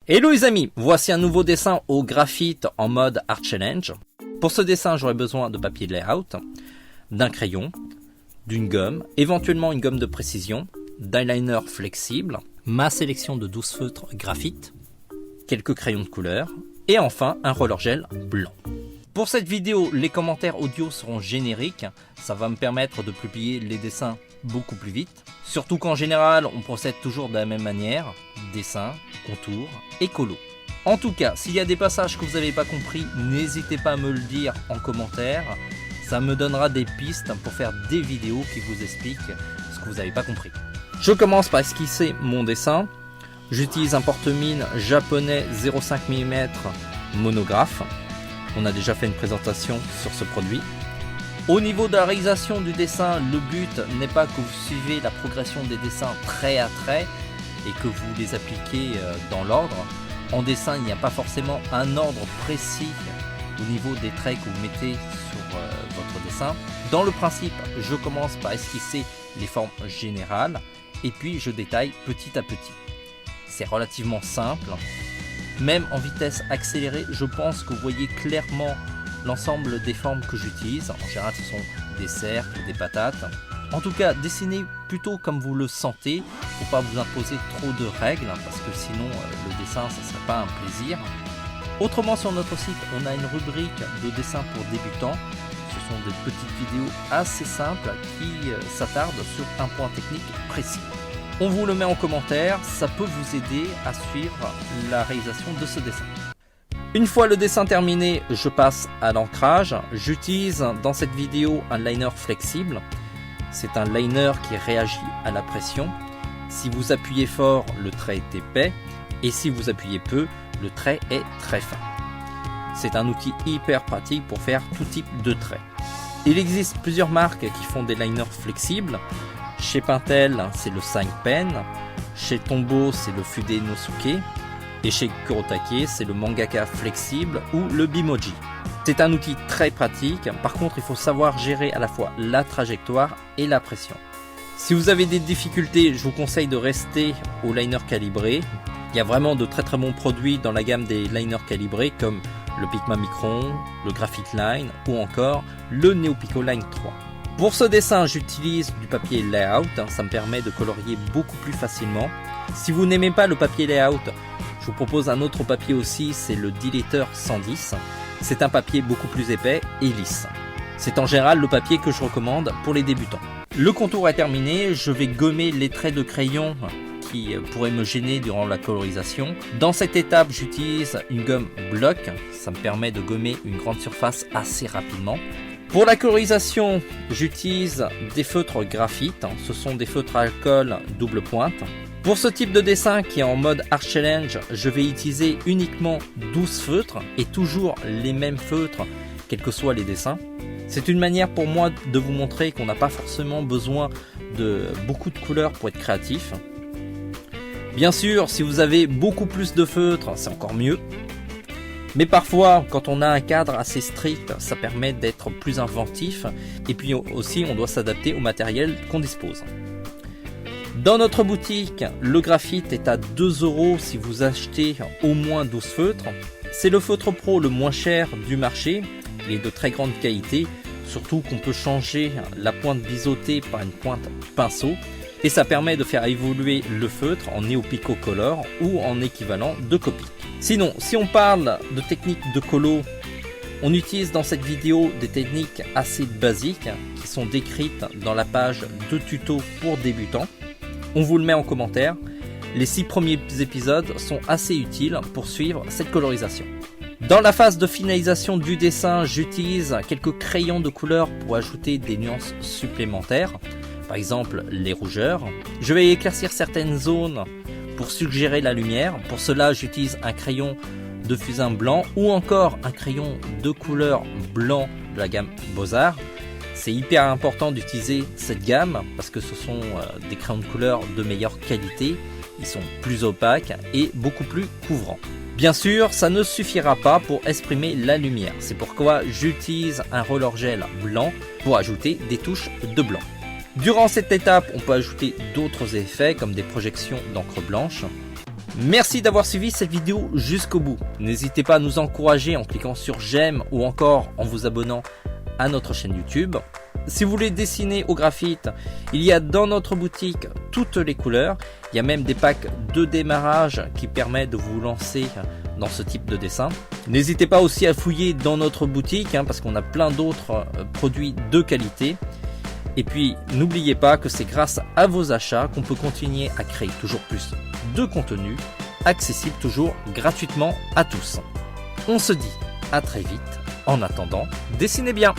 Hello les amis, voici un nouveau dessin au graphite en mode Art Challenge. Pour ce dessin, j'aurai besoin de papier de layout, d'un crayon, d'une gomme, éventuellement une gomme de précision, d'un liner flexible, ma sélection de 12 feutres graphite, quelques crayons de couleur et enfin un roller gel blanc. Pour cette vidéo, les commentaires audio seront génériques, ça va me permettre de publier les dessins beaucoup plus vite. Surtout qu'en général, on procède toujours de la même manière, dessin, contour et colo. En tout cas, s'il y a des passages que vous n'avez pas compris, n'hésitez pas à me le dire en commentaire. Ça me donnera des pistes pour faire des vidéos qui vous expliquent ce que vous n'avez pas compris. Je commence par esquisser mon dessin. J'utilise un porte-mine japonais 0,5 mm monographe. On a déjà fait une présentation sur ce produit. Au niveau de la réalisation du dessin, le but n'est pas que vous suivez la progression des dessins trait à trait et que vous les appliquez dans l'ordre. En dessin, il n'y a pas forcément un ordre précis au niveau des traits que vous mettez sur votre dessin. Dans le principe, je commence par esquisser les formes générales et puis je détaille petit à petit. C'est relativement simple. Même en vitesse accélérée, je pense que vous voyez clairement l'ensemble des formes que j'utilise. En général, ce sont des cercles, des patates. En tout cas, dessinez plutôt comme vous le sentez. Il ne faut pas vous imposer trop de règles, parce que sinon, le dessin, ça ne serait pas un plaisir. Autrement, sur notre site, on a une rubrique de dessin pour débutants. Ce sont des petites vidéos assez simples qui s'attardent sur un point technique précis. On vous le met en commentaire, ça peut vous aider à suivre la réalisation de ce dessin. Une fois le dessin terminé, je passe à l'ancrage. J'utilise dans cette vidéo un liner flexible. C'est un liner qui réagit à la pression. Si vous appuyez fort, le trait est épais. Et si vous appuyez peu, le trait est très fin. C'est un outil hyper pratique pour faire tout type de trait. Il existe plusieurs marques qui font des liners flexibles. Chez Pentel, c'est le 5 Pen. Chez Tombow, c'est le Fude Nosuke. Et chez Kurotake, c'est le Mangaka flexible ou le Bimoji. C'est un outil très pratique. Par contre, il faut savoir gérer à la fois la trajectoire et la pression. Si vous avez des difficultés, je vous conseille de rester au liner calibré. Il y a vraiment de très bons produits dans la gamme des liners calibrés comme le Pigma Micron, le Graphite Line ou encore le Neopico Line 3. Pour ce dessin, j'utilise du papier layout, ça me permet de colorier beaucoup plus facilement. Si vous n'aimez pas le papier layout, je vous propose un autre papier aussi, c'est le Dilator 110. C'est un papier beaucoup plus épais et lisse. C'est en général le papier que je recommande pour les débutants. Le contour est terminé, je vais gommer les traits de crayon qui pourraient me gêner durant la colorisation. Dans cette étape, j'utilise une gomme bloc, ça me permet de gommer une grande surface assez rapidement. Pour la colorisation, j'utilise des feutres graphite, ce sont des feutres à alcool double pointe. Pour ce type de dessin qui est en mode Art Challenge, je vais utiliser uniquement 12 feutres et toujours les mêmes feutres, quels que soient les dessins. C'est une manière pour moi de vous montrer qu'on n'a pas forcément besoin de beaucoup de couleurs pour être créatif. Bien sûr, si vous avez beaucoup plus de feutres, c'est encore mieux. Mais parfois, quand on a un cadre assez strict, ça permet d'être plus inventif. Et puis aussi, on doit s'adapter au matériel qu'on dispose. Dans notre boutique, le graphite est à 2 € si vous achetez au moins 12 feutres. C'est le feutre pro le moins cher du marché. Il est de très grande qualité. Surtout qu'on peut changer la pointe biseautée par une pointe pinceau. Et ça permet de faire évoluer le feutre en Neopico Color ou en équivalent de Copic. Sinon, si on parle de techniques de colo, on utilise dans cette vidéo des techniques assez basiques qui sont décrites dans la page de tuto pour débutants. On vous le met en commentaire. Les 6 premiers épisodes sont assez utiles pour suivre cette colorisation. Dans la phase de finalisation du dessin, j'utilise quelques crayons de couleur pour ajouter des nuances supplémentaires. Par exemple les rougeurs. Je vais éclaircir certaines zones pour suggérer la lumière. Pour cela, j'utilise un crayon de fusain blanc ou encore un crayon de couleur blanc de la gamme Beaux-Arts. C'est hyper important d'utiliser cette gamme parce que ce sont des crayons de couleur de meilleure qualité. Ils sont plus opaques et beaucoup plus couvrants. Bien sûr, ça ne suffira pas pour exprimer la lumière. C'est pourquoi j'utilise un roller gel blanc pour ajouter des touches de blanc. Durant cette étape, on peut ajouter d'autres effets comme des projections d'encre blanche. Merci d'avoir suivi cette vidéo jusqu'au bout. N'hésitez pas à nous encourager en cliquant sur j'aime ou encore en vous abonnant à notre chaîne YouTube. Si vous voulez dessiner au graphite, il y a dans notre boutique toutes les couleurs. Il y a même des packs de démarrage qui permettent de vous lancer dans ce type de dessin. N'hésitez pas aussi à fouiller dans notre boutique parce qu'on a plein d'autres produits de qualité. Et puis n'oubliez pas que c'est grâce à vos achats qu'on peut continuer à créer toujours plus de contenu accessible toujours gratuitement à tous. On se dit à très vite. En attendant, dessinez bien.